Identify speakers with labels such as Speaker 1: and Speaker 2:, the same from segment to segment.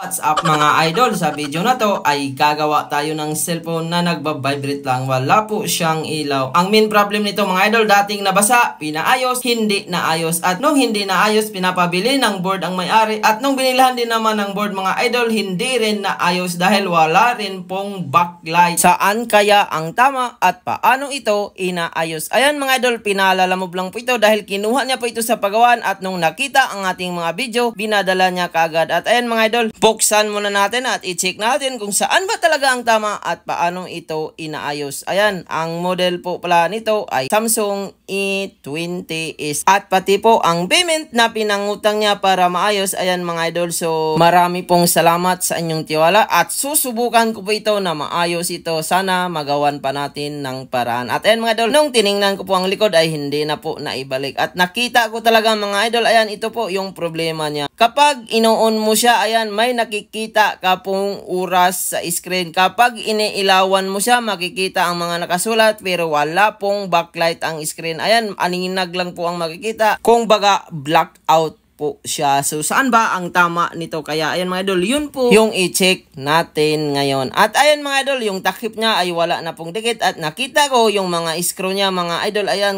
Speaker 1: What's up mga idol? Sa video na to ay gagawa tayo ng cellphone na nagbabibrate lang, wala po siyang ilaw. Ang main problem nito mga idol, dating nabasa, pinaayos, hindi naayos. At nung hindi naayos, pinapabili ng board ang may-ari. At nung binilahan din naman ng board mga idol, hindi rin naayos dahil wala rin pong backlight. Saan kaya ang tama at paano ito inaayos? Ayan mga idol, pinalalamove lang po ito dahil kinuha niya po ito sa pagawaan. At nung nakita ang ating mga video, binadala niya kaagad. At ayan mga idol, buksan muna natin at i-check natin kung saan ba talaga ang tama at paano ito inaayos. Ayan, ang model po pala nito ay Samsung E20s. At pati po ang payment na pinangutang niya para maayos. Ayan mga idol, so marami pong salamat sa inyong tiwala at susubukan ko po ito na maayos ito. Sana magawan pa natin ng paraan. At ayan mga idol, nung tiningnan ko po ang likod ay hindi na po naibalik. At nakita ko talaga mga idol, ayan ito po yung problema niya. Kapag ino-on mo siya, ayan may nakikita ka pong oras sa screen. Kapag iniilawan mo siya, makikita ang mga nakasulat pero wala pong backlight ang screen. Ayan, aninag lang po ang makikita. Kung baga, blackout po siya. So, saan ba ang tama nito? Kaya, ayan mga idol, yun po yung i-check natin ngayon. At ayan mga idol, yung takip niya ay wala na pong dikit. At nakita ko yung mga screw niya, mga idol, ayan,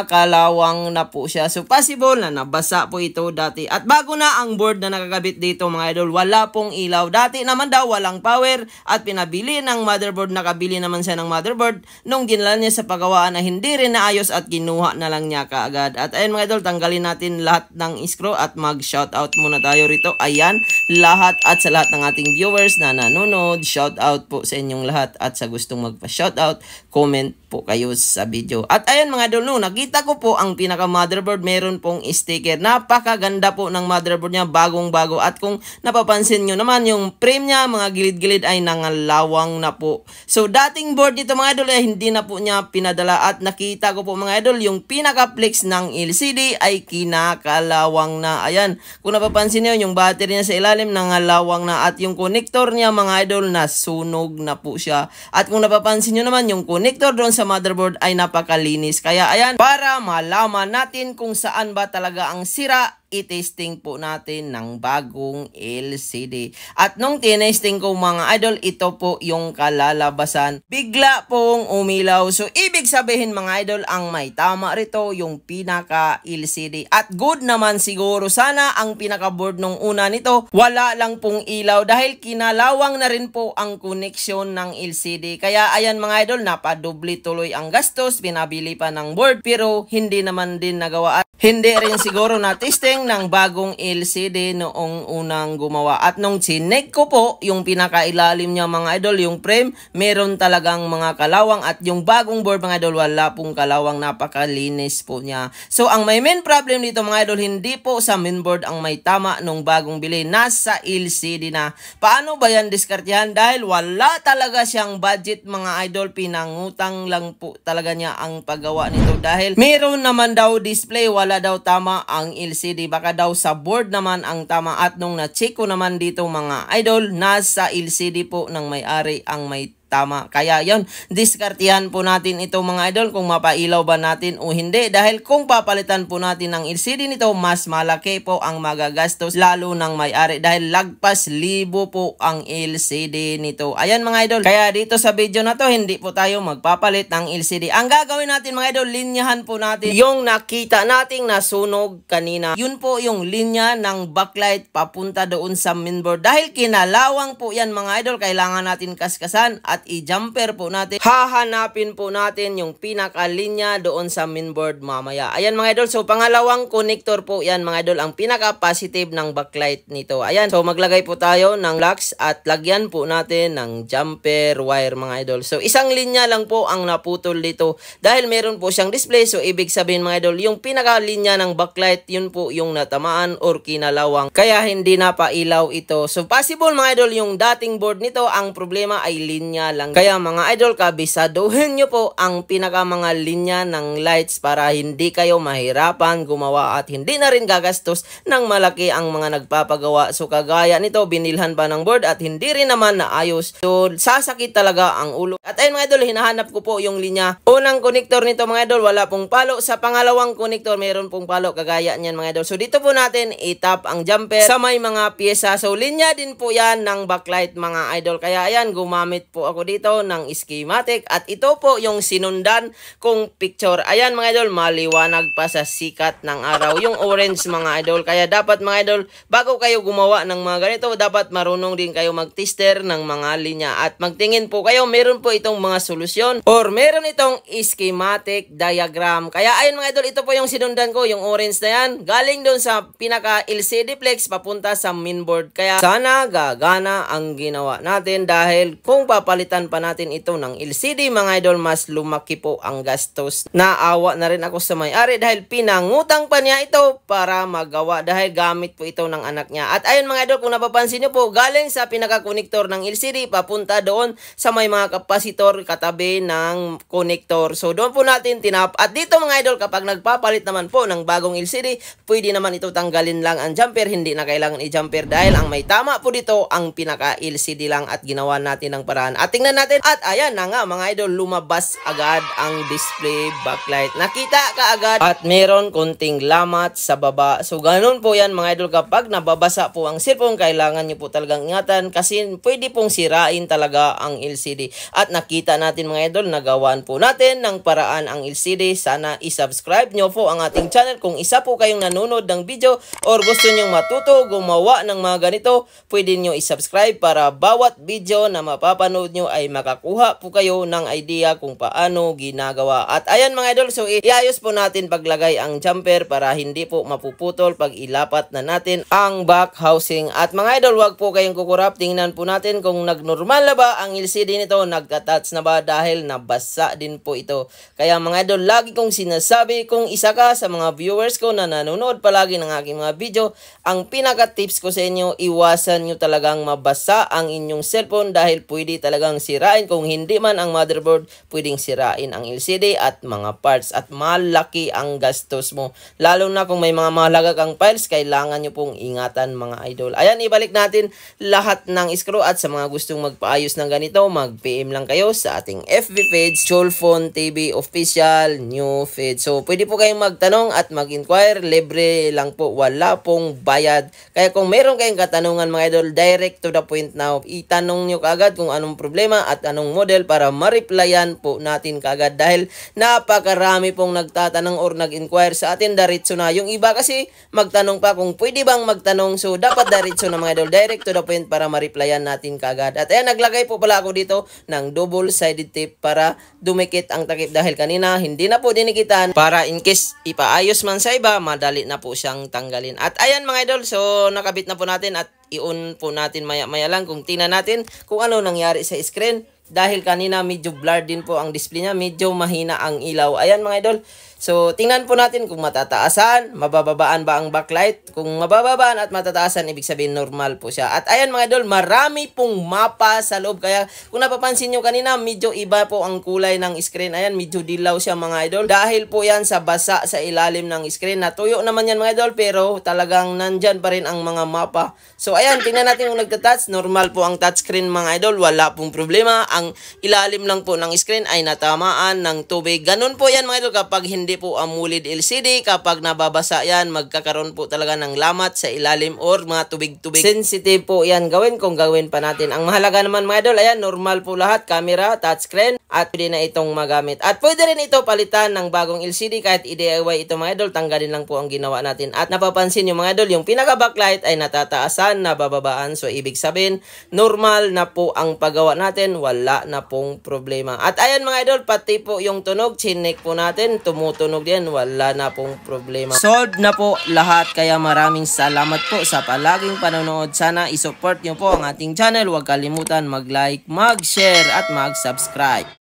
Speaker 1: kalawang na po siya. So, possible na nabasa po ito dati. At bago na ang board na nakakabit dito mga idol, wala pong ilaw. Dati naman daw walang power at pinabili ng motherboard. Nakabili naman siya ng motherboard. Nung dinala niya sa pagawaan na hindi rin naayos at kinuha na lang niya kaagad. At ayan mga idol, tanggalin natin lahat ng screw at mag-shoutout muna tayo rito. Ayan, lahat at sa lahat ng ating viewers na nanonood, shoutout po sa inyong lahat. At sa gustong magpa-shoutout, comment po kayo sa video. At ayan mga idol, nakita ko po ang pinaka motherboard, meron pong sticker. Napakaganda po ng motherboard niya, bagong bago. At kung napapansin nyo naman, yung frame niya, mga gilid-gilid ay nangalawang na po. So dating board dito mga idol ay hindi na po niya pinadala. At nakita ko po mga idol, yung pinaka flex ng LCD ay kinakalawang na. Ayan, kung napapansin nyo, yung battery niya sa ilalim nangalawang na. At yung connector niya mga idol, nasunog na po siya. At kung napapansin nyo naman, yung connector doon sa motherboard ay napakalinis. Kaya ayan, para malaman natin kung saan ba talaga ang sira, i-testing po natin ng bagong LCD. At nung tinesting ko mga idol, ito po yung kalalabasan. Bigla pong umilaw. So, ibig sabihin mga idol, ang may tama rito yung pinaka LCD. At good naman siguro. Sana ang pinaka board nung una nito, wala lang pong ilaw dahil kinalawang na rin po ang connection ng LCD. Kaya ayan mga idol, napadubli tuloy ang gastos. Pinabili pa ng board pero hindi naman din nagawa. At hindi rin siguro na testing ng bagong LCD noong unang gumawa. At nung chinek ko po yung pinakailalim niya mga idol, yung frame, meron talagang mga kalawang. At yung bagong board mga idol, wala pong kalawang, napakalinis po niya. So ang may main problem dito mga idol, hindi po sa mainboard ang may tama nung bagong bili, nasa LCD na. Paano ba yan diskartehan? Dahil wala talaga siyang budget mga idol, pinangutang lang po talaga niya ang paggawa nito. Dahil meron naman daw display, wala daw tama ang LCD, baka daw sa board naman ang tama. At nung na-check ko naman dito mga idol, nasa LCD po ng may-ari ang may tama. Kaya yon, diskartihan po natin ito mga idol kung mapailaw ba natin o hindi. Dahil kung papalitan po natin ng LCD nito, mas malaki po ang magagastos lalo ng may-ari. Dahil lagpas 1,000 po ang LCD nito. Ayan mga idol. Kaya dito sa video na to, hindi po tayo magpapalit ng LCD. Ang gagawin natin mga idol, linyahan po natin yung nakita nating nasunog kanina. Yun po yung linya ng backlight papunta doon sa mainboard. Dahil kinalawang po yan mga idol, kailangan natin kaskasan at i-jumper po natin. Hahanapin po natin yung pinakalinya doon sa mainboard mamaya. Ayan mga idol, so pangalawang connector po yan mga idol, ang pinaka-positive ng backlight nito. Ayan, so maglagay po tayo ng flux at lagyan po natin ng jumper wire mga idol. So isang linya lang po ang naputol dito dahil meron po siyang display. So ibig sabihin mga idol, yung pinaka-linya ng backlight, yun po yung natamaan or kinalawang. Kaya hindi na pailaw ito. So possible mga idol, yung dating board nito, ang problema ay linya lang. Kaya mga idol, kabisaduhin nyo po ang pinaka mga linya ng lights para hindi kayo mahirapan gumawa at hindi na rin gagastos ng malaki ang mga nagpapagawa. So kagaya nito, binilhan pa ng board at hindi rin naman naayos. So sasakit talaga ang ulo. At ayun mga idol, hinahanap ko po yung linya. Unang konektor nito mga idol, wala pong palo. Sa pangalawang konektor, meron pong palo kagaya niyan mga idol. So dito po natin itap ang jumper sa may mga pyesa. So linya din po yan ng backlight mga idol. Kaya ayan, gumamit po ako dito ng schematic at ito po yung sinundan kong picture. Ayan mga idol, maliwanag pa sa sikat ng araw yung orange mga idol. Kaya dapat mga idol, bago kayo gumawa ng mga ganito, dapat marunong din kayo mag-tester ng mga linya at magtingin po kayo, meron po itong mga solusyon or meron itong schematic diagram. Kaya ayun mga idol, ito po yung sinundan ko, yung orange na yan, galing doon sa pinaka LCD flex papunta sa mainboard. Kaya sana gagana ang ginawa natin dahil kung papalitan pa natin ito ng LCD mga idol, mas lumaki po ang gastos. Naawa na rin ako sa may-ari dahil pinangutang pa niya ito para magawa dahil gamit po ito ng anak niya. At ayun mga idol, kung napapansin niyo po, galing sa pinaka-connector ng LCD papunta doon sa may mga kapasitor katabi ng connector. So doon po natin tinap. At dito mga idol, kapag nagpapalit naman po ng bagong LCD, pwede naman ito tanggalin lang ang jumper, hindi na kailangan i-jumper dahil ang may tama po dito ang pinaka-LCD lang at ginawa natin ng paraan. At tingnan natin at ayan na nga mga idol, lumabas agad ang display backlight. Nakita ka agad at meron konting lamat sa baba. So ganun po yan mga idol, kapag nababasa po ang cellphone, kailangan nyo po talagang ingatan kasi pwede pong sirain talaga ang LCD. At nakita natin mga idol, nagawaan po natin ng paraan ang LCD. Sana isubscribe nyo po ang ating channel kung isa po kayong nanonood ng video or gusto nyo matuto gumawa ng mga ganito, pwede nyo isubscribe para bawat video na mapapanood nyo ay makakuha po kayo ng idea kung paano ginagawa. At ayan mga idol, so iayos po natin paglagay ang jumper para hindi po mapuputol pag ilapat na natin ang back housing. At mga idol, wag po kayong kukurap, tingnan po natin kung nagnormal na ba ang LCD nito, nagka-touch na ba dahil nabasa din po ito. Kaya mga idol, lagi kong sinasabi, kung isa ka sa mga viewers ko na nanonood palagi ng aking mga video, ang pinaka-tips ko sa inyo, iwasan nyo talagang mabasa ang inyong cellphone dahil pwede talagang sirain. Kung hindi man ang motherboard, pwedeng sirain ang LCD at mga parts at malaki ang gastos mo. Lalo na kung may mga mahalaga kang files, kailangan nyo pong ingatan mga idol. Ayan, ibalik natin lahat ng screw at sa mga gustong magpaayos ng ganito, mag-PM lang kayo sa ating FB page, Chulfon TV Official New Feed. So, pwede po kayong magtanong at mag-inquire. Libre lang po, wala pong bayad. Kaya kung meron kayong katanungan mga idol, direct to the point now. Itanong nyo kaagad kung anong problema at anong model para ma-replyan po natin kaagad dahil napakarami pong nagtatanong or nag-inquire sa atin. Diretso na. Yung iba kasi magtanong pa kung pwede bang magtanong. So, dapat diretso na mga idol. Direct to the point para ma-replyan natin kaagad. At ayan, naglagay po pala ako dito ng double-sided tape para dumikit ang takip dahil kanina hindi na po dinikitan para in case ipaayos man sa iba, madali na po siyang tanggalin. At ayan mga idol, so nakabit na po natin at i-on po natin maya-maya lang kung tingnan natin kung ano nangyari sa screen. Dahil kanina medyo blurred din po ang display niya, medyo mahina ang ilaw. Ayan mga idol. So, tingnan po natin kung matataasan, mabababaan ba ang backlight. Kung mabababaan at matataasan, ibig sabihin normal po siya. At ayan mga idol, marami pong mapa sa loob. Kaya kung napapansin nyo kanina, medyo iba po ang kulay ng screen. Ayan, medyo dilaw siya mga idol. Dahil po yan sa basa sa ilalim ng screen. Natuyo naman yan mga idol, pero talagang nandyan pa rin ang mga mapa. So, ayan, tingnan natin kung nagtatouch. Normal po ang touchscreen mga idol, wala pong problema. Ang ilalim lang po ng screen ay natamaan ng tubig. Ganun po yan mga idol kapag hindi po AMOLED LCD, kapag nababasa yan, magkakaroon po talaga ng lamat sa ilalim or mga tubig-tubig. Sensitive po yan gawin kung gawin pa natin. Ang mahalaga naman mga idol, ayan, normal po lahat, camera, touchscreen, at pwede na itong magamit. At pwede rin ito palitan ng bagong LCD kahit i-DIY ito mga idol, tanggalin lang po ang ginawa natin. At napapansin nyo mga idol, yung pinaka-backlight ay natataasan, nabababaan. So, ibig sabihin, normal na po ang paggawa natin, wala na pong problema. At ayan mga idol, pati po yung tunog, chinek po natin, tumutunog din, wala na pong problema. Solved na po lahat, kaya maraming salamat po sa palaging panonood. Sana isupport nyo po ang ating channel. Huwag kalimutan mag-like, mag-share at mag-subscribe.